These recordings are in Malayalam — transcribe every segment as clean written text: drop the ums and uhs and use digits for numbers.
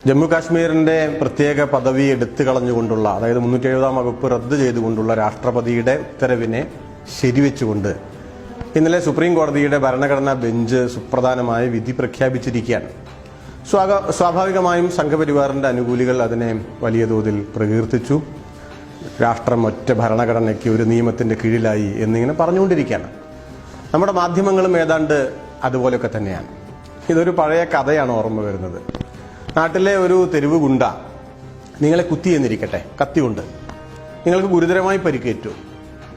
ജമ്മു കാശ്മീരിന്റെ പ്രത്യേക പദവി എടുത്തു കളഞ്ഞുകൊണ്ടുള്ള, അതായത് 370 വകുപ്പ് റദ്ദ് ചെയ്തുകൊണ്ടുള്ള രാഷ്ട്രപതിയുടെ ഉത്തരവിനെ ശരിവെച്ചുകൊണ്ട് ഇന്നലെ സുപ്രീം കോടതിയുടെ ഭരണഘടനാ ബെഞ്ച് സുപ്രധാനമായ വിധി പ്രഖ്യാപിച്ചിരിക്കുകയാണ്. സ്വാഭാവികമായും സംഘപരിവാറിന്റെ അനുകൂലികൾ അതിനെ വലിയ തോതിൽ പ്രകീർത്തിച്ചു. രാഷ്ട്രം ഒറ്റ ഭരണഘടനയ്ക്ക് ഒരു നിയമത്തിന്റെ കീഴിലായി എന്നിങ്ങനെ പറഞ്ഞുകൊണ്ടിരിക്കുകയാണ്. നമ്മുടെ മാധ്യമങ്ങളും ഏതാണ്ട് അതുപോലെയൊക്കെ തന്നെയാണ്. ഇതൊരു പഴയ കഥയാണ് ഓർമ്മ വരുന്നത്. നാട്ടിലെ ഒരു തെരുവ് ഗുണ്ട നിങ്ങളെ കുത്തിയെന്നിരിക്കട്ടെ, കത്തി കൊണ്ട് നിങ്ങൾക്ക് ഗുരുതരമായി പരിക്കേറ്റു.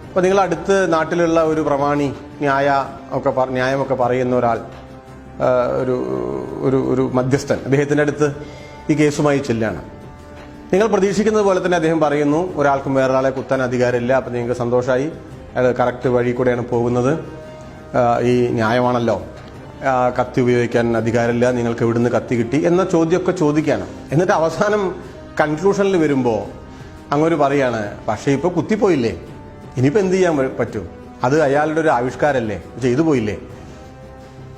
അപ്പോൾ നിങ്ങൾ അടുത്ത് നാട്ടിലുള്ള ഒരു പ്രമാണി ന്യായമൊക്കെ പറയുന്ന ഒരാൾ, ഒരു മധ്യസ്ഥൻ, അദ്ദേഹത്തിൻ്റെ അടുത്ത് ഈ കേസുമായി ചെല്ലാണ്. നിങ്ങൾ പ്രതീക്ഷിക്കുന്നത് പോലെ തന്നെ അദ്ദേഹം പറയുന്നു, ഒരാൾക്കും വേറൊരാളെ കുത്താൻ അധികാരമില്ല, അപ്പം നിങ്ങൾക്ക് സന്തോഷമായി, അയാൾ കറക്റ്റ് വഴി കൂടെയാണ് പോകുന്നത്, ഈ ന്യായമാണല്ലോ, കത്തി ഉപയോഗിക്കാൻ അധികാരമില്ല, നിങ്ങൾക്ക് എവിടുന്ന് കത്തി കിട്ടി എന്ന ചോദ്യമൊക്കെ ചോദിക്കുകയാണ്. എന്നിട്ട് അവസാനം കൺക്ലൂഷനിൽ വരുമ്പോൾ അങ്ങൊരു പറയാണ്, പക്ഷേ ഇപ്പോൾ കുത്തിപ്പോയില്ലേ, ഇനിയിപ്പോൾ എന്ത് ചെയ്യാൻ പറ്റും, അത് അയാളുടെ ഒരു ആവിഷ്കാരമല്ലേ, ചെയ്തു പോയില്ലേ,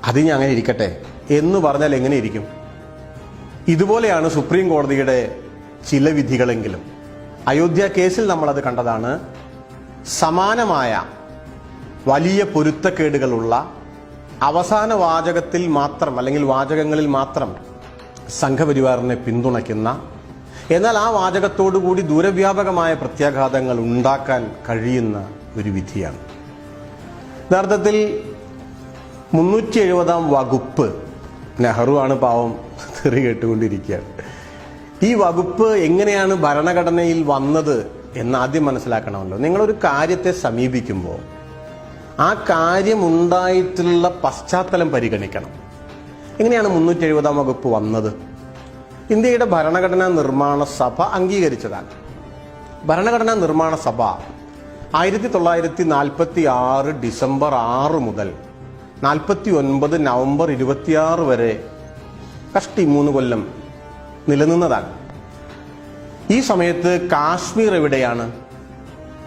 അത് ഇനി അങ്ങനെ ഇരിക്കട്ടെ എന്ന് പറഞ്ഞാൽ എങ്ങനെ ഇരിക്കും? ഇതുപോലെയാണ് സുപ്രീം കോടതിയുടെ ചില വിധികളെങ്കിലും. അയോധ്യ കേസിൽ നമ്മളത് കണ്ടതാണ്. സമാനമായ വലിയ പൊരുത്തക്കേടുകളുള്ള അവസാന വാചകത്തിൽ മാത്രം, അല്ലെങ്കിൽ വാചകങ്ങളിൽ മാത്രം സംഘപരിവാറിനെ പിന്തുണയ്ക്കുന്ന, എന്നാൽ ആ വാചകത്തോടുകൂടി ദൂരവ്യാപകമായ പ്രത്യാഘാതങ്ങൾ ഉണ്ടാക്കാൻ കഴിയുന്ന ഒരു വിധിയാണ്. യഥാർത്ഥത്തിൽ 370 വകുപ്പ്, നെഹ്റു ആണ് പാവം തെറി കേട്ടുകൊണ്ടിരിക്കുകയാണ്. ഈ വകുപ്പ് എങ്ങനെയാണ് ഭരണഘടനയിൽ വന്നത് എന്ന് ആദ്യം മനസ്സിലാക്കണമല്ലോ. നിങ്ങളൊരു കാര്യത്തെ സമീപിക്കുമ്പോൾ ആ കാര്യമുണ്ടായിട്ടുള്ള പശ്ചാത്തലം പരിഗണിക്കണം. എങ്ങനെയാണ് 370 വകുപ്പ് വന്നത്? ഇന്ത്യയുടെ ഭരണഘടനാ നിർമ്മാണ സഭ അംഗീകരിച്ചതാണ്. ഭരണഘടനാ നിർമ്മാണ സഭ 1946 ഡിസംബർ 6 മുതൽ 49 നവംബർ 26 വരെ കഷ്ടി 3 കൊല്ലം നിലനിന്നതാണ്. ഈ സമയത്ത് കാശ്മീർ എവിടെയാണ്?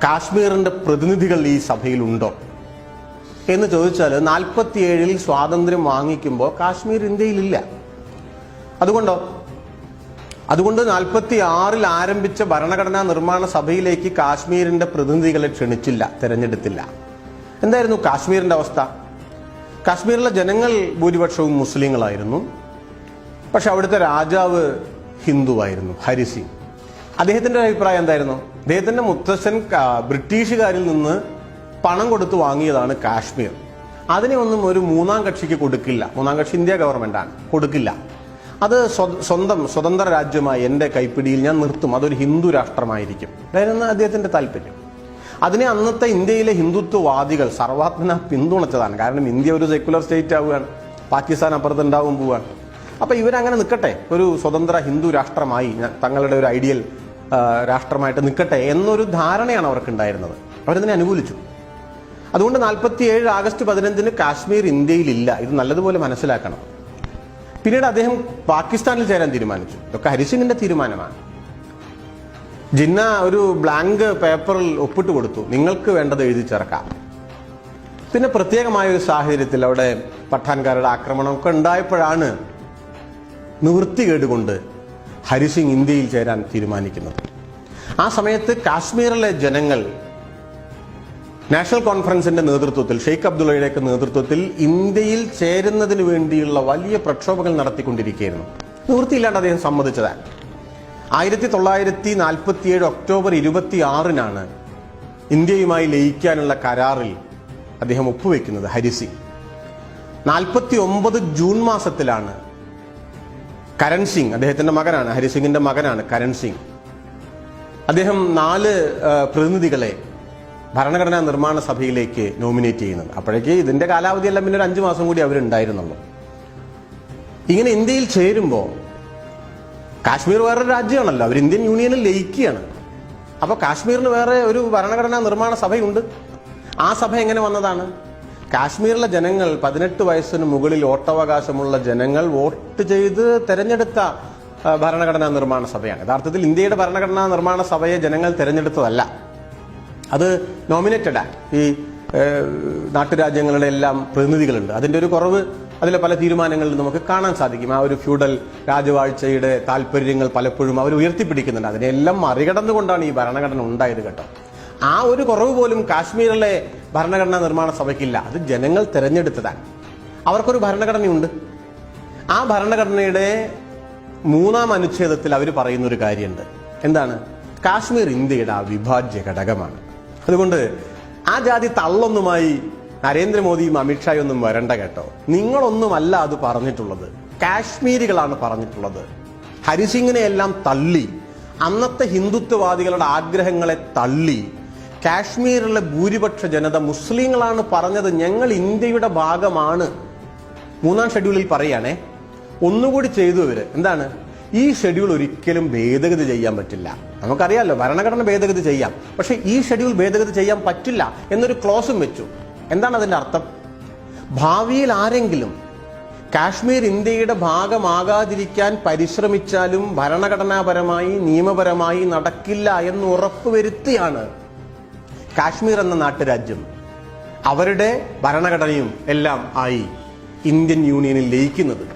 കാശ്മീരിന്റെ പ്രതിനിധികൾ ഈ സഭയിലുണ്ടോ എന്ന് ചോദിച്ചാൽ 47-ൽ സ്വാതന്ത്ര്യം വാങ്ങിക്കുമ്പോൾ കാശ്മീർ ഇന്ത്യയിലില്ല. അതുകൊണ്ട് 46-ൽ ആരംഭിച്ച ഭരണഘടനാ നിർമ്മാണ സഭയിലേക്ക് കാശ്മീരിന്റെ പ്രതിനിധികളെ ക്ഷണിച്ചില്ല, തെരഞ്ഞെടുത്തില്ല. എന്തായിരുന്നു കാശ്മീരിന്റെ അവസ്ഥ? കാശ്മീരിലെ ജനങ്ങൾ ഭൂരിപക്ഷവും മുസ്ലിങ്ങളായിരുന്നു. പക്ഷെ അവിടുത്തെ രാജാവ് ഹിന്ദുവായിരുന്നു, ഹരിസിംഗ്. അദ്ദേഹത്തിന്റെ അഭിപ്രായം എന്തായിരുന്നു? അദ്ദേഹത്തിന്റെ മുത്തച്ഛൻ ബ്രിട്ടീഷുകാരിൽ നിന്ന് പണം കൊടുത്ത് വാങ്ങിയതാണ് കാശ്മീർ. അതിനെ ഒന്നും ഒരു മൂന്നാം കക്ഷിക്ക് കൊടുക്കില്ല. മൂന്നാം കക്ഷി ഇന്ത്യ ഗവൺമെന്റാണ്, കൊടുക്കില്ല. അത് സ്വതന്ത്ര രാജ്യമായി എൻ്റെ കൈപ്പിടിയിൽ ഞാൻ നിർത്തും, അതൊരു ഹിന്ദു രാഷ്ട്രമായിരിക്കും, അതായിരുന്നു അദ്ദേഹത്തിന്റെ താല്പര്യം. അതിനെ അന്നത്തെ ഇന്ത്യയിലെ ഹിന്ദുത്വവാദികൾ സർവാത്മന പിന്തുണച്ചതാണ്. കാരണം ഇന്ത്യ ഒരു സെക്യുലർ സ്റ്റേറ്റ് ആവുകയാണ്, പാകിസ്ഥാൻ അപ്പുറത്തുണ്ടാവും പോവുകയാണ്. അപ്പൊ ഇവരങ്ങനെ നിൽക്കട്ടെ, ഒരു സ്വതന്ത്ര ഹിന്ദു രാഷ്ട്രമായി, തങ്ങളുടെ ഒരു ഐഡിയൽ രാഷ്ട്രമായിട്ട് നിൽക്കട്ടെ എന്നൊരു ധാരണയാണ് അവർക്കുണ്ടായിരുന്നത്. അവരതിനെ അനുകൂലിച്ചു. അതുകൊണ്ട് 47 ആഗസ്റ്റ് 15 കാശ്മീർ ഇന്ത്യയിലില്ല. ഇത് നല്ലതുപോലെ മനസ്സിലാക്കണം. പിന്നീട് അദ്ദേഹം പാകിസ്ഥാനിൽ ചേരാൻ തീരുമാനിച്ചു. ഇതൊക്കെ ഹരിസിംഗിന്റെ തീരുമാനമാണ്. ജിന്ന ഒരു ബ്ലാങ്ക് പേപ്പറിൽ ഒപ്പിട്ട് കൊടുത്തു, നിങ്ങൾക്ക് വേണ്ടത് എഴുതി ചേർക്കാം. പിന്നെ പ്രത്യേകമായ ഒരു സാഹചര്യത്തിൽ അവിടെ പഠാൻകാരുടെ ആക്രമണമൊക്കെ ഉണ്ടായപ്പോഴാണ് നിവൃത്തികേടുകൊണ്ട് ഹരിസിംഗ് ഇന്ത്യയിൽ ചേരാൻ തീരുമാനിക്കുന്നത്. ആ സമയത്ത് കാശ്മീരിലെ ജനങ്ങൾ നാഷണൽ കോൺഫറൻസിന്റെ നേതൃത്വത്തിൽ, ഷെയ്ഖ് അബ്ദുള്ളയുടെയൊക്കെ നേതൃത്വത്തിൽ ഇന്ത്യയിൽ ചേരുന്നതിന് വേണ്ടിയുള്ള വലിയ പ്രക്ഷോഭങ്ങൾ നടത്തിക്കൊണ്ടിരിക്കുകയായിരുന്നു. നിവൃത്തിയില്ലാണ്ട് അദ്ദേഹം സമ്മതിച്ചതാണ്. 1947 ഒക്ടോബർ 26-നാണ് ഇന്ത്യയുമായി ലയിക്കാനുള്ള കരാറിൽ അദ്ദേഹം ഒപ്പുവെക്കുന്നത് ഹരിസിംഗ്. 49 ജൂൺ മാസത്തിലാണ് കരൺ സിംഗ്, അദ്ദേഹത്തിന്റെ മകനാണ്, ഹരിസിംഗിന്റെ മകനാണ് കരൺ സിംഗ്, അദ്ദേഹം 4 പ്രതിനിധികളെ ഭരണഘടനാ നിർമ്മാണ സഭയിലേക്ക് നോമിനേറ്റ് ചെയ്യുന്നത്. അപ്പോഴേക്ക് ഇതിന്റെ കാലാവധിയെല്ലാം പിന്നെ ഒരു 5 മാസം കൂടി അവരുണ്ടായിരുന്നുള്ളൂ. ഇങ്ങനെ ഇന്ത്യയിൽ ചേരുമ്പോൾ കാശ്മീർ വേറൊരു രാജ്യമാണല്ലോ, അവർ ഇന്ത്യൻ യൂണിയനിൽ ലയിക്കുകയാണ്. അപ്പൊ കാശ്മീരിന് വേറെ ഒരു ഭരണഘടനാ നിർമ്മാണ സഭയുണ്ട്. ആ സഭ എങ്ങനെ വന്നതാണ്? കാശ്മീരിലെ ജനങ്ങൾ, 18 വയസ്സിന് മുകളിൽ വോട്ടവകാശമുള്ള ജനങ്ങൾ വോട്ട് ചെയ്ത് തെരഞ്ഞെടുത്ത ഭരണഘടനാ നിർമ്മാണ സഭയാണ്. യഥാർത്ഥത്തിൽ ഇന്ത്യയുടെ ഭരണഘടനാ നിർമ്മാണ സഭയെ ജനങ്ങൾ തെരഞ്ഞെടുത്തതല്ല, അത് നോമിനേറ്റഡാണ്. ഈ നാട്ടുരാജ്യങ്ങളുടെ എല്ലാം പ്രതിനിധികളുണ്ട്. അതിൻ്റെ ഒരു കുറവ് അതിലെ പല തീരുമാനങ്ങളിലും നമുക്ക് കാണാൻ സാധിക്കും. ആ ഒരു ഫ്യൂഡൽ രാജവാഴ്ചയുടെ താല്പര്യങ്ങൾ പലപ്പോഴും അവർ ഉയർത്തിപ്പിടിക്കുന്നുണ്ട്. അതിനെല്ലാം മറികടന്നുകൊണ്ടാണ് ഈ ഭരണഘടന ഉണ്ടായത് കേട്ടോ. ആ ഒരു കുറവ് പോലും കാശ്മീരിലെ ഭരണഘടനാ നിർമ്മാണ സഭയ്ക്കില്ല. അത് ജനങ്ങൾ തെരഞ്ഞെടുത്തതാണ്. അവർക്കൊരു ഭരണഘടനയുണ്ട്. ആ ഭരണഘടനയുടെ 3-ാം അനുച്ഛേദത്തിൽ അവർ പറയുന്നൊരു കാര്യമുണ്ട്. എന്താണ്? കാശ്മീർ ഇന്ത്യയുടെ അവിഭാജ്യ ഘടകമാണ്. അതുകൊണ്ട് ആ ജാതി തള്ളൊന്നുമായി നരേന്ദ്രമോദിയും അമിത്ഷായും ഒന്നും വരണ്ട കേട്ടോ. നിങ്ങളൊന്നുമല്ല അത് പറഞ്ഞിട്ടുള്ളത്, കാശ്മീരികളാണ് പറഞ്ഞിട്ടുള്ളത്. ഹരിസിംഗിനെ എല്ലാം തള്ളി, അന്നത്തെ ഹിന്ദുത്വവാദികളുടെ ആഗ്രഹങ്ങളെ തള്ളി കാശ്മീരിലെ ഭൂരിപക്ഷ ജനത മുസ്ലിങ്ങളാണ് പറഞ്ഞത് ഞങ്ങൾ ഇന്ത്യയുടെ ഭാഗമാണ്. 3-ാം ഷെഡ്യൂളിൽ പറയുകയാണേ, ഒന്നുകൂടി ചെയ്തു ഇവര്. എന്താണ്? ഈ ഷെഡ്യൂൾ ഒരിക്കലും ഭേദഗതി ചെയ്യാൻ പറ്റില്ല. നമുക്കറിയാമല്ലോ, ഭരണഘടന ഭേദഗതി ചെയ്യാം, പക്ഷെ ഈ ഷെഡ്യൂൾ ഭേദഗതി ചെയ്യാൻ പറ്റില്ല എന്നൊരു ക്ലോസും വെച്ചു. എന്താണ് അതിന്റെ അർത്ഥം? ഭാവിയിൽ ആരെങ്കിലും കാശ്മീർ ഇന്ത്യയുടെ ഭാഗമാകാതിരിക്കാൻ പരിശ്രമിച്ചാലും ഭരണഘടനാപരമായി നിയമപരമായി നടക്കില്ല എന്ന് ഉറപ്പുവരുത്തിയാണ് കാശ്മീർ എന്ന നാട്ടുരാജ്യം അവരുടെ ഭരണഘടനയും എല്ലാം ആയി ഇന്ത്യൻ യൂണിയനിൽ ലയിക്കുന്നത്.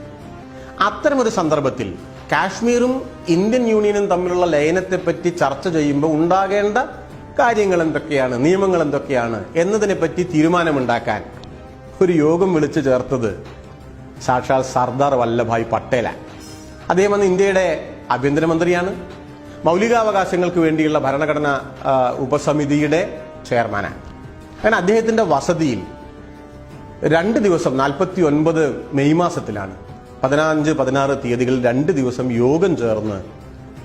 അത്തരമൊരു സന്ദർഭത്തിൽ കാശ്മീരും ഇന്ത്യൻ യൂണിയനും തമ്മിലുള്ള ലയനത്തെപ്പറ്റി ചർച്ച ചെയ്യുമ്പോൾ ഉണ്ടാകേണ്ട കാര്യങ്ങൾ എന്തൊക്കെയാണ്, നിയമങ്ങൾ എന്തൊക്കെയാണ് എന്നതിനെപ്പറ്റി തീരുമാനമുണ്ടാക്കാൻ ഒരു യോഗം വിളിച്ചു ചേർത്തത് സാക്ഷാൽ സർദാർ വല്ലഭായ് പട്ടേലാണ്. അദ്ദേഹം അന്ന് ഇന്ത്യയുടെ ആഭ്യന്തരമന്ത്രിയാണ്, മൗലികാവകാശങ്ങൾക്ക് വേണ്ടിയുള്ള ഭരണഘടനാ ഉപസമിതിയുടെ ചെയർമാനാണ്. അങ്ങനെ അദ്ദേഹത്തിന്റെ വസതിയിൽ 2 ദിവസം 49 മെയ് മാസത്തിലാണ് 15, 16 തീയതികളിൽ 2 ദിവസം യോഗം ചേർന്ന്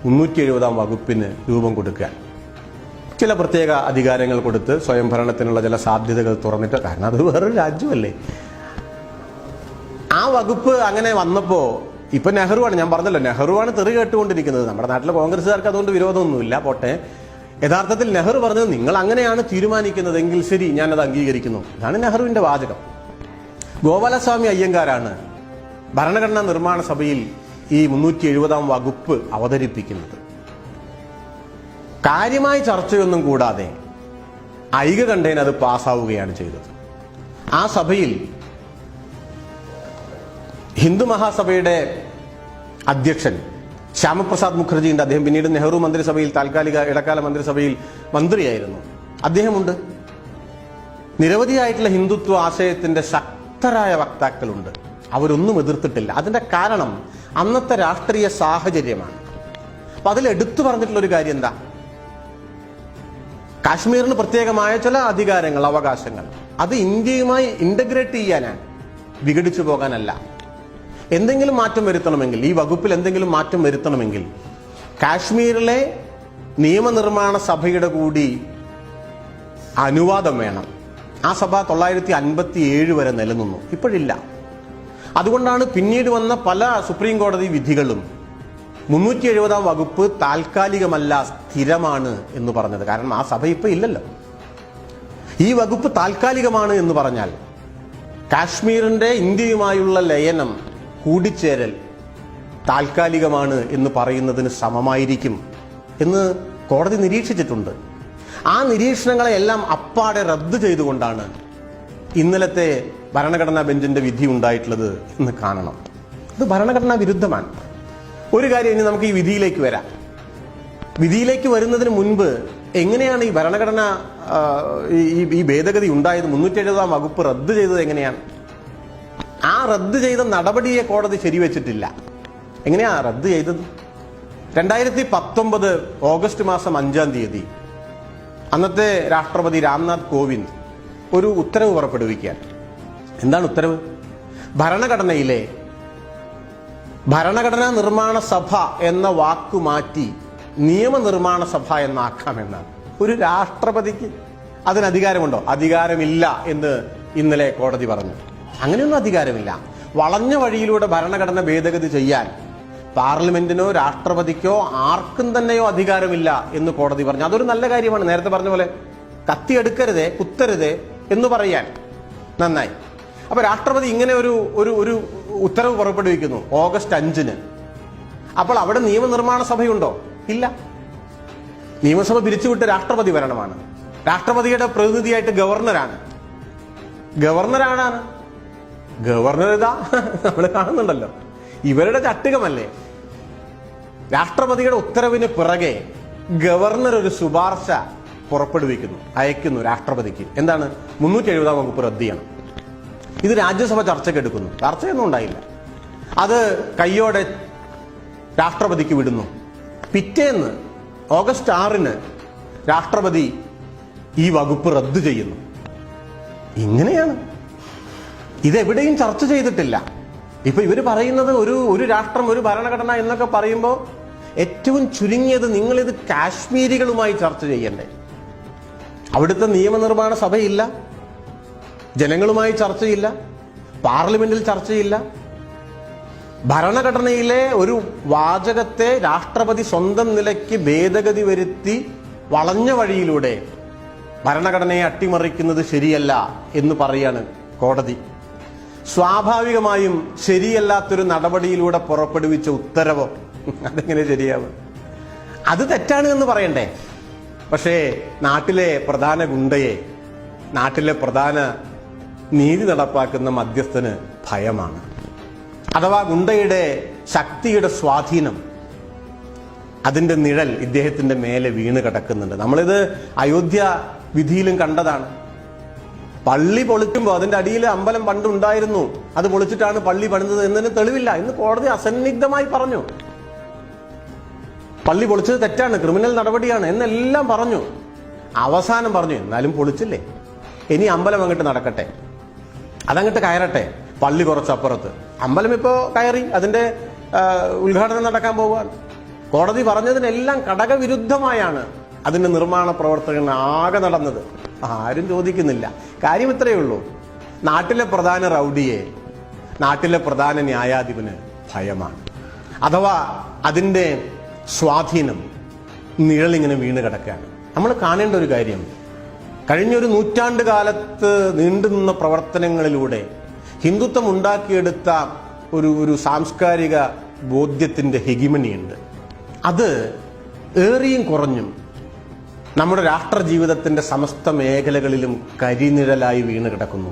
370-ാം വകുപ്പിന് രൂപം കൊടുക്കാൻ, ചില പ്രത്യേക അധികാരങ്ങൾ കൊടുത്ത് സ്വയംഭരണത്തിനുള്ള ചില സാധ്യതകൾ തുറന്നിട്ട്, കാരണം അത് വേറൊരു രാജ്യമല്ലേ. ആ വകുപ്പ് അങ്ങനെ വന്നപ്പോ ഇപ്പൊ നെഹ്റുവാണ്, ഞാൻ പറഞ്ഞല്ലോ, നെഹ്റുവാണ് തെറി കേട്ടുകൊണ്ടിരിക്കുന്നത്. നമ്മുടെ നാട്ടിലെ കോൺഗ്രസ്സുകാർക്ക് അതുകൊണ്ട് വിരോധമൊന്നുമില്ല, പോട്ടെ. യഥാർത്ഥത്തിൽ നെഹ്റു പറഞ്ഞത് നിങ്ങൾ അങ്ങനെയാണ് തീരുമാനിക്കുന്നതെങ്കിൽ ശരി, ഞാനത് അംഗീകരിക്കുന്നു. ഇതാണ് നെഹ്റുവിന്റെ വാചകം. ഗോപാലസ്വാമി അയ്യങ്കാരാണ് ഭരണഘടനാ നിർമ്മാണ സഭയിൽ ഈ 370-ാം വകുപ്പ് അവതരിപ്പിക്കുന്നത്. കാര്യമായ ചർച്ചയൊന്നും കൂടാതെ ഐകകണ്ഠേന അത് പാസ്സാവുകയാണ് ചെയ്തത്. ആ സഭയിൽ ഹിന്ദു മഹാസഭയുടെ അധ്യക്ഷൻ ശ്യാമപ്രസാദ് മുഖർജി ഉണ്ട്. അദ്ദേഹം പിന്നീട് നെഹ്റു മന്ത്രിസഭയിൽ, താൽക്കാലിക ഇടക്കാല മന്ത്രിസഭയിൽ മന്ത്രിയായിരുന്നു. അദ്ദേഹമുണ്ട്. നിരവധിയായിട്ടുള്ള ഹിന്ദുത്വ ആശയത്തിന്റെ ശക്തരായ വക്താക്കളുണ്ട്. അവരൊന്നും എതിർത്തിട്ടില്ല. അതിന്റെ കാരണം അന്നത്തെ രാഷ്ട്രീയ സാഹചര്യമാണ്. അപ്പൊ അതിൽ എടുത്തു പറഞ്ഞിട്ടുള്ള ഒരു കാര്യം എന്താ? കാശ്മീരിന് പ്രത്യേകമായ ചില അധികാരങ്ങൾ, അവകാശങ്ങൾ, അത് ഇന്ത്യയുമായി ഇന്റഗ്രേറ്റ് ചെയ്യാനാണ്, വിഘടിച്ചു പോകാനല്ല. എന്തെങ്കിലും മാറ്റം വരുത്തണമെങ്കിൽ, ഈ വകുപ്പിൽ എന്തെങ്കിലും മാറ്റം വരുത്തണമെങ്കിൽ കാശ്മീരിലെ നിയമനിർമ്മാണ സഭയുടെ കൂടി അനുവാദം വേണം. ആ സഭ 957 വരെ നിലനിന്നു, ഇപ്പോഴില്ല. അതുകൊണ്ടാണ് പിന്നീട് വന്ന പല സുപ്രീം കോടതി വിധികളും 370-ാം വകുപ്പ് താൽക്കാലികമല്ല, സ്ഥിരമാണ് എന്ന് പറഞ്ഞത്. കാരണം ആ സഭ ഇപ്പൊ ഇല്ലല്ലോ. ഈ വകുപ്പ് താൽക്കാലികമാണ് എന്ന് പറഞ്ഞാൽ കാശ്മീരിന്റെ ഇന്ത്യയുമായുള്ള ലയനം, കൂടിച്ചേരൽ താൽക്കാലികമാണ് എന്ന് പറയുന്നതിന് സമമായിരിക്കും എന്ന് കോടതി നിരീക്ഷിച്ചിട്ടുണ്ട്. ആ നിരീക്ഷണങ്ങളെല്ലാം അപ്പാടെ റദ്ദ് ചെയ്തുകൊണ്ടാണ് ഇന്നലത്തെ ഭരണഘടനാ ബെഞ്ചിന്റെ വിധി ഉണ്ടായിട്ടുള്ളത് എന്ന് കാണണം. ഇത് ഭരണഘടനാ വിരുദ്ധമാണ്. ഒരു കാര്യം, ഇനി നമുക്ക് ഈ വിധിയിലേക്ക് വരാം. വിധിയിലേക്ക് വരുന്നതിന് മുൻപ് എങ്ങനെയാണ് ഈ ഭരണഘടന, ഈ ഭേദഗതി ഉണ്ടായത്? 370-ാം വകുപ്പ് റദ്ദ് ചെയ്തത് എങ്ങനെയാണ്? ആ റദ്ദ് ചെയ്ത നടപടിയെ കോടതി ശരിവെച്ചിട്ടില്ല. എങ്ങനെയാ റദ്ദ് ചെയ്തത്? 2019 ഓഗസ്റ്റ് മാസം 5-ാം തീയതി അന്നത്തെ രാഷ്ട്രപതി രാംനാഥ് കോവിന്ദ് ഒരു ഉത്തരവ് പുറപ്പെടുവിക്കുകയാണ്. എന്താണ് ഉത്തരവ്? ഭരണഘടനയിലെ ഭരണഘടനാ നിർമ്മാണ സഭ എന്ന വാക്കു മാറ്റി നിയമനിർമ്മാണ സഭ എന്നാക്കാമെന്നാണ്. ഒരു രാഷ്ട്രപതിക്ക് അതിന് അധികാരമുണ്ടോ? അധികാരമില്ല എന്ന് ഇന്നലെ കോടതി പറഞ്ഞു. അങ്ങനെയൊന്നും അധികാരമില്ല. വളഞ്ഞ വഴിയിലൂടെ ഭരണഘടന ഭേദഗതി ചെയ്യാൻ പാർലമെന്റിനോ രാഷ്ട്രപതിക്കോ ആർക്കും തന്നെയോ അധികാരമില്ല എന്ന് കോടതി പറഞ്ഞു. അതൊരു നല്ല കാര്യമാണ്. നേരത്തെ പറഞ്ഞ പോലെ കത്തിയെടുക്കരുതേ, കുത്തരുതേ എന്ന് പറയാൻ നന്നായി. അപ്പൊ രാഷ്ട്രപതി ഇങ്ങനെ ഒരു ഉത്തരവ് പുറപ്പെടുവിക്കുന്നു ഓഗസ്റ്റ് 5-ന്. അപ്പോൾ അവിടെ നിയമനിർമ്മാണ സഭയുണ്ടോ? ഇല്ല. നിയമസഭ പിരിച്ചുവിട്ട് രാഷ്ട്രപതി ഭരണമാണ്. രാഷ്ട്രപതിയുടെ പ്രതിനിധിയായിട്ട് ഗവർണറാണ്. ഗവർണർ ഇതാ നമ്മൾ കാണുന്നുണ്ടല്ലോ, ഇവരുടെ ചട്ടുകമല്ലേ. രാഷ്ട്രപതിയുടെ ഉത്തരവിന് പിറകെ ഗവർണർ ഒരു ശുപാർശ പുറപ്പെടുവിക്കുന്നു, അയക്കുന്നു രാഷ്ട്രപതിക്ക്. എന്താണ്? 370 വകുപ്പ് റദ്ദ് ചെയ്യണം. ഇത് രാജ്യസഭ ചർച്ചയ്ക്കെടുക്കുന്നു. ചർച്ചയൊന്നും ഉണ്ടായില്ല. അത് കയ്യോടെ രാഷ്ട്രപതിക്ക് വിടുന്നു. പിറ്റേന്ന് ഓഗസ്റ്റ് 6 രാഷ്ട്രപതി ഈ വകുപ്പ് റദ്ദ് ചെയ്യുന്നു. ഇങ്ങനെയാണ്. ഇതെവിടെയും ചർച്ച ചെയ്തിട്ടില്ല. ഇപ്പൊ ഇവര് പറയുന്നത് ഒരു രാഷ്ട്രം, ഒരു ഭരണഘടന എന്നൊക്കെ പറയുമ്പോൾ ഏറ്റവും ചുരുങ്ങിയത് നിങ്ങളിത് കാശ്മീരികളുമായി ചർച്ച ചെയ്യണ്ടേ? അവിടുത്തെ നിയമനിർമ്മാണ സഭയില്ല, ജനങ്ങളുമായി ചർച്ചയില്ല, പാർലമെന്റിൽ ചർച്ചയില്ല. ഭരണഘടനയിലെ ഒരു വാചകത്തെ രാഷ്ട്രപതി സ്വന്തം നിലയ്ക്ക് ഭേദഗതി വരുത്തി വളഞ്ഞ വഴിയിലൂടെ ഭരണഘടനയെ അട്ടിമറിക്കുന്നത് ശരിയല്ല എന്ന് പറയാണ് കോടതി. സ്വാഭാവികമായും ശരിയല്ലാത്തൊരു നടപടിയിലൂടെ പുറപ്പെടുവിച്ച ഉത്തരവോ അതെങ്ങനെ ശരിയാവും? അത് തെറ്റാണ് എന്ന് പറയണ്ടേ? പക്ഷേ നാട്ടിലെ പ്രധാന ഗുണ്ടയെ, നാട്ടിലെ പ്രധാന നീതി നടപ്പാക്കുന്ന മധ്യസ്ഥന് ഭയമാണ്. അഥവാ ഗുണ്ടയുടെ ശക്തിയുടെ സ്വാധീനം, അതിന്റെ നിഴൽ ഇദ്ദേഹത്തിന്റെ മേലെ വീണ് കിടക്കുന്നുണ്ട്. നമ്മളിത് അയോധ്യ വിധിയിലും കണ്ടതാണ്. പള്ളി പൊളിക്കുമ്പോൾ അതിന്റെ അടിയിൽ അമ്പലം പണ്ടുണ്ടായിരുന്നു, അത് പൊളിച്ചിട്ടാണ് പള്ളി പണിതത് എന്നതിന് തെളിവില്ല എന്ന് കോടതി അസന്നിഗ്ധമായി പറഞ്ഞു. പള്ളി പൊളിച്ചത് തെറ്റാണ്, ക്രിമിനൽ നടപടിയാണ് എന്നെല്ലാം പറഞ്ഞു. അവസാനം പറഞ്ഞു എന്നാലും പൊളിച്ചില്ലേ, ഇനി അമ്പലം അങ്ങോട്ട് നടക്കട്ടെ, അതങ്ങോട്ട് കയറട്ടെ. പള്ളി കുറച്ചപ്പുറത്ത്, അമ്പലം ഇപ്പോ കയറി, അതിന്റെ ഉദ്ഘാടനം നടക്കാൻ പോവുകയാണ്. കോടതി പറഞ്ഞതിനെല്ലാം ഘടകവിരുദ്ധമായാണ് അതിന്റെ നിർമ്മാണ പ്രവർത്തകൻ ആകെ നടന്നത്. ആരും ചോദിക്കുന്നില്ല. കാര്യം ഇത്രയേ ഉള്ളൂ, നാട്ടിലെ പ്രധാന റൗഡിയെ നാട്ടിലെ പ്രധാന ന്യായാധിപന് ഭയമാണ്. അഥവാ അതിന്റെ സ്വാധീനം, നിഴലിങ്ങനെ വീണ് കിടക്കുകയാണ്. നമ്മൾ കാണേണ്ട ഒരു കാര്യം, കഴിഞ്ഞൊരു നൂറ്റാണ്ട് കാലത്ത് നീണ്ടുനിന്ന പ്രവർത്തനങ്ങളിലൂടെ ഹിന്ദുത്വം ഉണ്ടാക്കിയെടുത്ത ഒരു സാംസ്കാരിക ബോധ്യത്തിന്റെ ഹെഗിമണിയുണ്ട്. അത് ഏറിയും കുറഞ്ഞും നമ്മുടെ രാഷ്ട്ര ജീവിതത്തിന്റെ സമസ്ത മേഖലകളിലും കരിനിഴലായി വീണ് കിടക്കുന്നു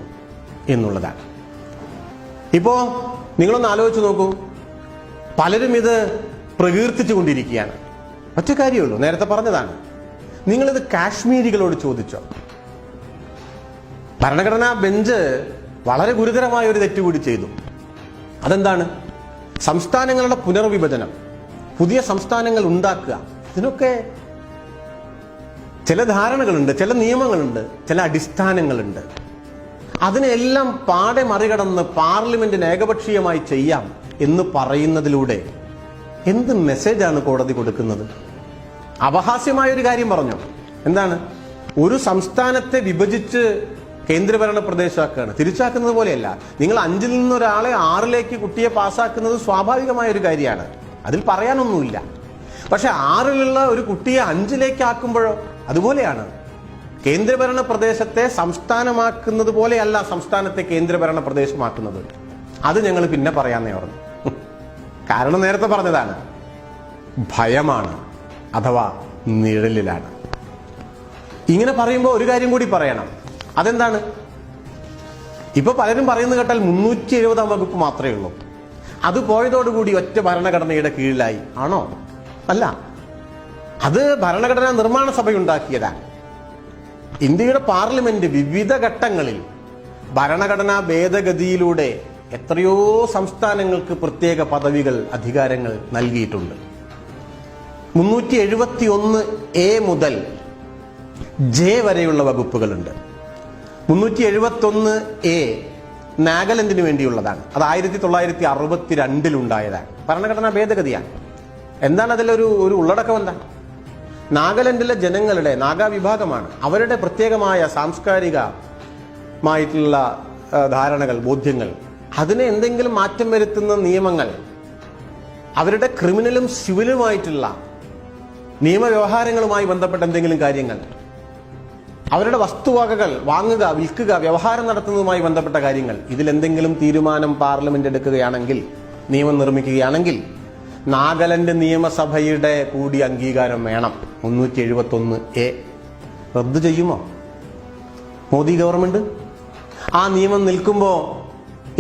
എന്നുള്ളതാണ്. ഇപ്പോ നിങ്ങളൊന്ന് ആലോചിച്ച് നോക്കൂ, പലരും ഇത് പ്രകീർത്തിച്ചു കൊണ്ടിരിക്കുകയാണ്. ഒറ്റ കാര്യമുള്ളൂ, നേരത്തെ പറഞ്ഞതാണ്. നിങ്ങളിത് കാശ്മീരികളോട് ചോദിച്ചോ? ഭരണഘടനാ ബെഞ്ച് വളരെ ഗുരുതരമായ ഒരു തെറ്റുകൂടി ചെയ്തു. അതെന്താണ്? സംസ്ഥാനങ്ങളുടെ പുനർവിഭജനം, പുതിയ സംസ്ഥാനങ്ങൾ ഉണ്ടാക്കുക. ഇതിനൊക്കെ ചില ധാരണകളുണ്ട്, ചില നിയമങ്ങളുണ്ട്, ചില അടിസ്ഥാനങ്ങളുണ്ട്. അതിനെല്ലാം പാടെ മറികടന്ന് പാർലമെന്റിന് ഏകപക്ഷീയമായി ചെയ്യാം എന്ന് പറയുന്നതിലൂടെ എന്ത് മെസ്സേജാണ് കോടതി കൊടുക്കുന്നത്? അപഹാസ്യമായ ഒരു കാര്യം പറഞ്ഞു. എന്താണ്? ഒരു സംസ്ഥാനത്തെ വിഭജിച്ച് കേന്ദ്രഭരണ പ്രദേശമാക്കുകയാണ്. തിരിച്ചാക്കുന്നത് പോലെയല്ല. നിങ്ങൾ 5-ൽ നിന്ന് ഒരാളെ 6-ലേക്ക് കുട്ടിയെ പാസ്സാക്കുന്നത് സ്വാഭാവികമായ ഒരു കാര്യമാണ്, അതിൽ പറയാനൊന്നുമില്ല. പക്ഷെ 6-ലുള്ള ഒരു കുട്ടിയെ 5-ലേക്ക് ആക്കുമ്പോഴോ അതുപോലെയാണ്. കേന്ദ്രഭരണ പ്രദേശത്തെ സംസ്ഥാനമാക്കുന്നത് പോലെയല്ല സംസ്ഥാനത്തെ കേന്ദ്രഭരണ പ്രദേശമാക്കുന്നത്. അത് ഞങ്ങൾ പിന്നെ പറയാന്നേ പറഞ്ഞു. കാരണം നേരത്തെ പറഞ്ഞതാണ്, ഭയമാണ്, അഥവാ നിഴലിലാണ്. ഇങ്ങനെ പറയുമ്പോൾ ഒരു കാര്യം കൂടി പറയണം. അതെന്താണ്? ഇപ്പൊ പലരും പറയുന്നത് കേട്ടാൽ 370 വകുപ്പ് മാത്രമേ ഉള്ളൂ. അത് പോയതോടുകൂടി ഒറ്റ ഭരണഘടനയുടെ കീഴിലായി ആണോ? അല്ല, അത് ഭരണഘടനാ നിർമ്മാണ സഭയുണ്ടാക്കിയതാണ്. ഇന്ത്യയുടെ പാർലമെന്റ് വിവിധ ഘട്ടങ്ങളിൽ ഭരണഘടനാ ഭേദഗതിയിലൂടെ എത്രയോ സംസ്ഥാനങ്ങൾക്ക് പ്രത്യേക പദവികൾ, അധികാരങ്ങൾ നൽകിയിട്ടുണ്ട്. 371A മുതൽ ജെ വരെയുള്ള വകുപ്പുകളുണ്ട്. 371A നാഗാലാൻഡിന് വേണ്ടിയുള്ളതാണ്. അത് 1962 ഉണ്ടായതാണ്. ഭരണഘടനാ ഭേദഗതിയാണ്. എന്താണ് അതിലൊരു ഉള്ളടക്കം? എന്താ? നാഗാലാൻഡിലെ ജനങ്ങളുടെ, നാഗാ വിഭാഗമാണ്, അവരുടെ പ്രത്യേകമായ സാംസ്കാരികമായിട്ടുള്ള ധാരണകൾ, ബോധ്യങ്ങൾ, അതിനെ എന്തെങ്കിലും മാറ്റം വരുത്തുന്ന നിയമങ്ങൾ, അവരുടെ ക്രിമിനലും സിവിലുമായിട്ടുള്ള നിയമവ്യവഹാരങ്ങളുമായി ബന്ധപ്പെട്ട എന്തെങ്കിലും കാര്യങ്ങൾ, അവരുടെ വസ്തുവകകൾ വാങ്ങുക, വിൽക്കുക, വ്യവഹാരം നടത്തുന്നതുമായി ബന്ധപ്പെട്ട കാര്യങ്ങൾ, ഇതിലെന്തെങ്കിലും തീരുമാനം പാർലമെന്റ് എടുക്കുകയാണെങ്കിൽ, നിയമം നിർമ്മിക്കുകയാണെങ്കിൽ നാഗാലാൻഡ് നിയമസഭയുടെ കൂടി അംഗീകാരം വേണം. 371A റദ്ദ് ചെയ്യുമോ മോദി ഗവൺമെന്റ്? ആ നിയമം നിൽക്കുമ്പോൾ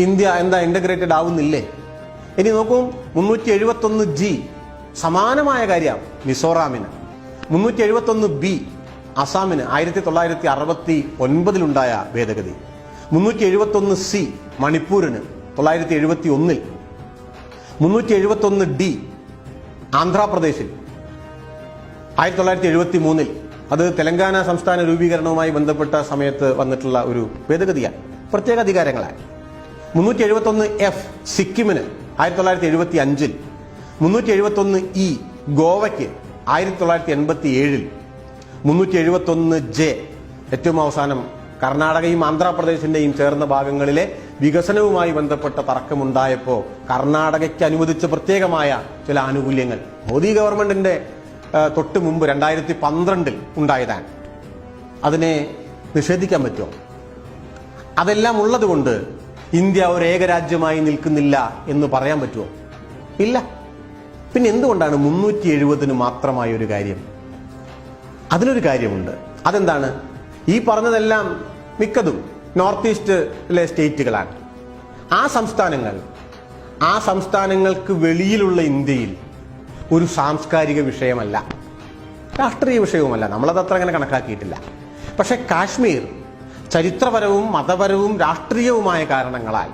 ഇന്ത്യ എന്താ ഇന്റഗ്രേറ്റഡ് ആവുന്നില്ലേ? ഇനി നോക്കൂ, 371G സമാനമായ കാര്യം മിസോറാമിന്, 371B അസാമിന് 1969 ഭേദഗതി, 371C മണിപ്പൂരിന് 971, 371D ആന്ധ്രാപ്രദേശിൽ 1973, അത് തെലങ്കാന സംസ്ഥാന രൂപീകരണവുമായി ബന്ധപ്പെട്ട സമയത്ത് വന്നിട്ടുള്ള ഒരു ഭേദഗതിയാണ്, പ്രത്യേക അധികാരങ്ങളാണ്. 371F സിക്കിമിന് 1975, 371E ഗോവയ്ക്ക് 1987, 371J ഏറ്റവും അവസാനം കർണാടകയും ആന്ധ്രാപ്രദേശിന്റെയും ചേർന്ന ഭാഗങ്ങളിലെ വികസനവുമായി ബന്ധപ്പെട്ട തർക്കമുണ്ടായപ്പോൾ കർണാടകയ്ക്ക് അനുവദിച്ച പ്രത്യേകമായ ചില ആനുകൂല്യങ്ങൾ മോദി ഗവൺമെന്റിന്റെ തൊട്ട് മുമ്പ് 2012 ഉണ്ടായതാണ്. അതിനെ നിഷേധിക്കാൻ പറ്റുമോ? അതെല്ലാം ഉള്ളതുകൊണ്ട് ഇന്ത്യ ഒരു ഏകരാജ്യമായി നിൽക്കുന്നില്ല എന്ന് പറയാൻ പറ്റുമോ? ഇല്ല. പിന്നെ എന്തുകൊണ്ടാണ് 370 മാത്രമായ ഒരു കാര്യം? അതിനൊരു കാര്യമുണ്ട്. അതെന്താണ്? ഈ പറഞ്ഞതെല്ലാം മിക്കതും നോർത്ത് ഈസ്റ്റിലെ സ്റ്റേറ്റുകളാണ്. ആ സംസ്ഥാനങ്ങൾക്ക് വെളിയിലുള്ള ഇന്ത്യയിൽ ഒരു സാംസ്കാരിക വിഷയമല്ല, രാഷ്ട്രീയ വിഷയവുമല്ല. നമ്മളത് അത്ര അങ്ങനെ കണക്കാക്കിയിട്ടില്ല. പക്ഷെ കാശ്മീർ ചരിത്രപരവും മതപരവും രാഷ്ട്രീയവുമായ കാരണങ്ങളാൽ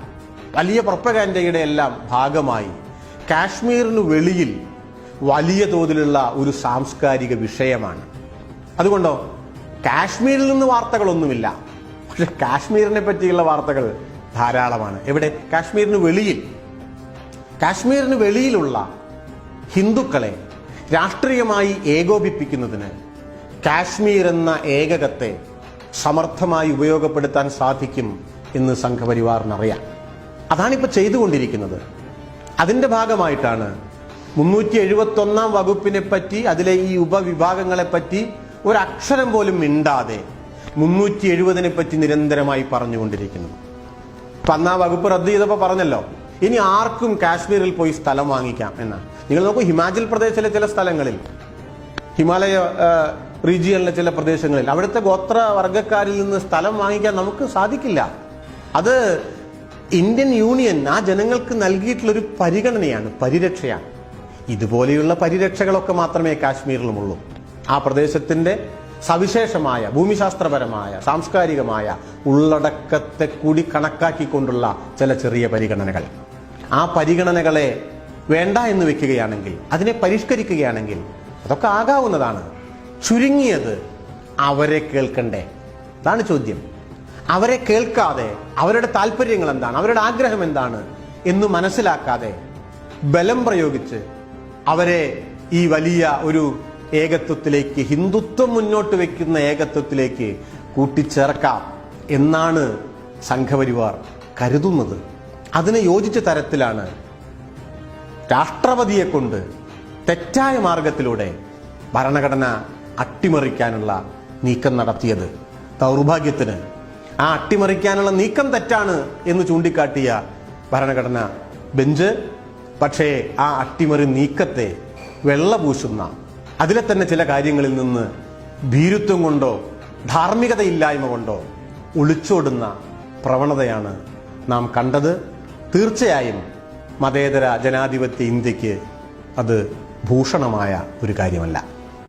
വലിയ പ്രൊപ്പഗാൻഡയുടെ എല്ലാം ഭാഗമായി കാശ്മീരിന് വെളിയിൽ വലിയ തോതിലുള്ള ഒരു സാംസ്കാരിക വിഷയമാണ്. അതുകൊണ്ടോ കാശ്മീരിൽ നിന്ന് വാർത്തകളൊന്നുമില്ല, പക്ഷെ കാശ്മീരിനെ പറ്റിയുള്ള വാർത്തകൾ ധാരാളമാണ്. എവിടെ? കാശ്മീരിന് വെളിയിലുള്ള ഹിന്ദുക്കളെ രാഷ്ട്രീയമായി ഏകോപിപ്പിക്കുന്നതിന് കാശ്മീർ എന്ന ഏകകത്തെ സമർത്ഥമായി ഉപയോഗപ്പെടുത്താൻ സാധിക്കും എന്ന് സംഘപരിവാറിനറിയാം. അതാണിപ്പോൾ ചെയ്തുകൊണ്ടിരിക്കുന്നത്. അതിന്റെ ഭാഗമായിട്ടാണ് 371 വകുപ്പിനെ പറ്റി, അതിലെ ഈ ഉപവിഭാഗങ്ങളെ പറ്റി ഒരക്ഷരം പോലും മിണ്ടാതെ 370 പറ്റി നിരന്തരമായി പറഞ്ഞുകൊണ്ടിരിക്കുന്നത്. ഇപ്പൊ അന്ന് ആ വകുപ്പ് റദ്ദ് ചെയ്തപ്പോൾ പറഞ്ഞല്ലോ, ഇനി ആർക്കും കാശ്മീരിൽ പോയി സ്ഥലം വാങ്ങിക്കാം എന്നാണ്. നിങ്ങൾ നോക്കൂ, ഹിമാചൽ പ്രദേശിലെ ചില സ്ഥലങ്ങളിൽ, ഹിമാലയ റീജിയനിലെ ചില പ്രദേശങ്ങളിൽ അവിടുത്തെ ഗോത്രവർഗക്കാരിൽ നിന്ന് സ്ഥലം വാങ്ങിക്കാൻ നമുക്ക് സാധിക്കില്ല. അത് ഇന്ത്യൻ യൂണിയൻ ആ ജനങ്ങൾക്ക് നൽകിയിട്ടുള്ളൊരു പരിഗണനയാണ്, പരിരക്ഷയാണ്. ഇതുപോലെയുള്ള പരിരക്ഷകളൊക്കെ മാത്രമേ കാശ്മീരിലുമുള്ളൂ. ആ പ്രദേശത്തിന്റെ സവിശേഷമായ ഭൂമിശാസ്ത്രപരമായ സാംസ്കാരികമായ ഉള്ളടക്കത്തെ കൂടി കണക്കാക്കിക്കൊണ്ടുള്ള ചില ചെറിയ പരിഗണനകൾ. ആ പരിഗണനകളെ വേണ്ട എന്ന് വെക്കുകയാണെങ്കിൽ, അതിനെ പരിഷ്കരിക്കുകയാണെങ്കിൽ അതൊക്കെ ആകാവുന്നതാണ്. ചുരുങ്ങിയത് അവരെ കേൾക്കണ്ടേ? അതാണ് ചോദ്യം. അവരെ കേൾക്കാതെ അവരുടെ താല്പര്യങ്ങൾ എന്താണ്, അവരുടെ ആഗ്രഹം എന്താണ് എന്ന് മനസ്സിലാക്കാതെ ബലം പ്രയോഗിച്ച് അവരെ ഈ വലിയ ഒരു ഏകത്വത്തിലേക്ക്, ഹിന്ദുത്വം മുന്നോട്ട് വെക്കുന്ന ഏകത്വത്തിലേക്ക് കൂട്ടിച്ചേർക്കാം എന്നാണ് സംഘപരിവാർ കരുതുന്നത്. അതിന് യോജിച്ച തരത്തിലാണ് രാഷ്ട്രപതിയെ കൊണ്ട് തെറ്റായ മാർഗത്തിലൂടെ ഭരണഘടന അട്ടിമറിക്കാനുള്ള നീക്കം നടത്തിയത്. ദൗർഭാഗ്യത്തിന് ആ അട്ടിമറിക്കാനുള്ള നീക്കം തെറ്റാണ് എന്ന് ചൂണ്ടിക്കാട്ടിയ ഭരണഘടന ബെഞ്ച് പക്ഷേ ആ അട്ടിമറി നീക്കത്തെ വെള്ളപൂശുന്ന, അതിലെ തന്നെ ചില കാര്യങ്ങളിൽ നിന്ന് ഭീരുത്വം കൊണ്ടോ ധാർമ്മികതയില്ലായ്മ കൊണ്ടോ ഒളിച്ചോടുന്ന പ്രവണതയാണ് നാം കണ്ടത്. തീർച്ചയായും മതേതര ജനാധിപത്യ ഇന്ത്യക്ക് അത് ഭൂഷണമായ ഒരു കാര്യമല്ല.